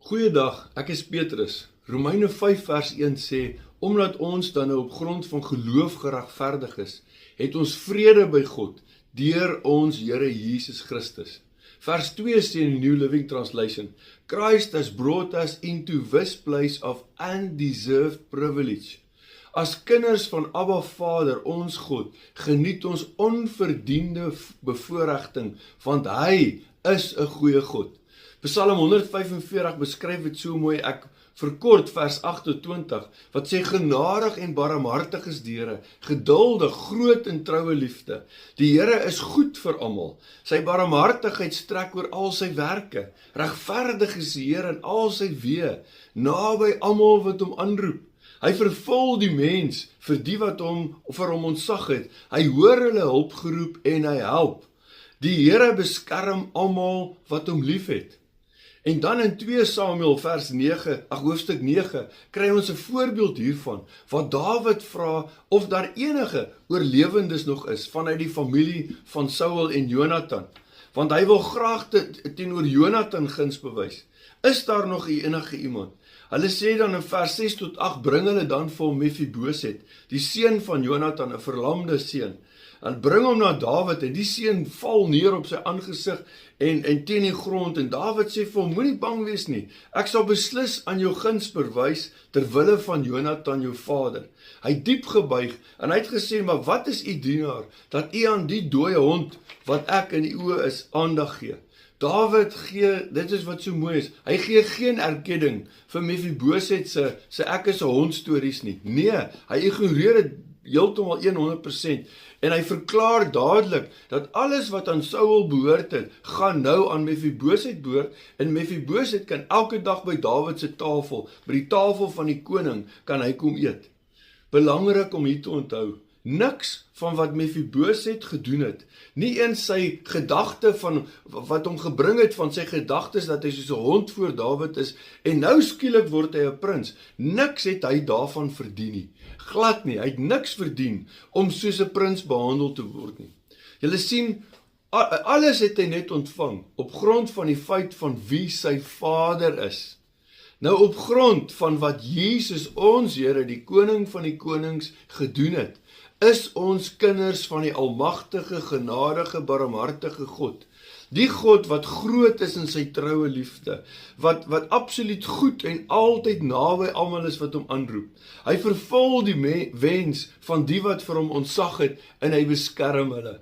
Goeiedag, ek is Petrus. Romeine 5 vers 1 sê, omdat ons dan nou op grond van geloof geregverdig is, het ons vrede by God, deur ons Here Jesus Christus. Vers 2 sê in die New Living Translation, Christ has brought us into this place of undeserved privilege. As kinders van Abba Vader, ons God, geniet ons onverdiende bevoorregting, want hy is 'n goeie God. Psalm 145 beskryf dit so mooi, ek verkort vers 28, wat sê, genadig en barmhartig is die Here, geduldig, groot en troue liefde. Die Here is goed vir almal, sy barmhartigheid strek oor al sy werke, regverdig is die Here in al sy weë, naby almal wat hom aanroep. Hy vervul die mens vir die wat vir hom ontzag het, hy hoor hulle hulpgeroep en hy help. Die Here beskerm almal wat hom liefhet. En dan in 2 Samuel hoofstuk 9, kry ons 'n voorbeeld hiervan, wat Dawid vra of daar enige oorlewendes nog is, vanuit die familie van Saul en Jonathan. Want hy wil graag teenoor Jonathan guns bewys. Is daar nog enige iemand? Hulle sê dan in vers 6 tot 8, bring hulle dan vir hom Mephiboset, die seun van Jonathan, 'n verlamde seun. En bring hom na Dawid, en die seun val neer op sy aangesig en teen die grond, en Dawid sê vir hom, moenie bang wees nie, ek sal beslis aan jou guns bewys, terwille van Jonathan jou vader. Hy diep gebuig, en hy het gesê, maar wat is u dienaar, dat u aan die dooie hond, wat ek in die oë is, aandag gee. Dawid gee, dit is wat so mooi is, hy gee geen erkenning vir Mephiboset se ek is 'n hond stories nie. Nee, hy ignoreer dit heeltemal 100%, en hy verklaar dadelik, dat alles wat aan Saul behoort het, gaan nou aan Mephiboset behoort, en Mephiboset kan elke dag by Dawid se tafel, by die tafel van die koning, kan hy kom eet. Belangrik om hier te onthou, niks van wat Mephiboset gedoen het, nie eens sy gedagte van, wat hom gebring het van sy gedagtes, dat hy soos 'n hond voor Dawid is, en nou skielik word hy 'n prins, niks het hy daarvan verdien nie, glad nie, hy het niks verdien, om soos 'n prins behandel te word nie. Julle sien, alles het hy net ontvang, op grond van die feit van wie sy vader is. Nou op grond van wat Jesus, ons Here, die koning van die konings, gedoen het, is ons kinders van die almagtige, genadige, barmhartige God. Die God wat groot is in sy troue liefde, wat absoluut goed en altyd naby almal is wat hom aanroep. Hy vervul die wens van die wat vir hom ontzag het, en hy beskerm hulle.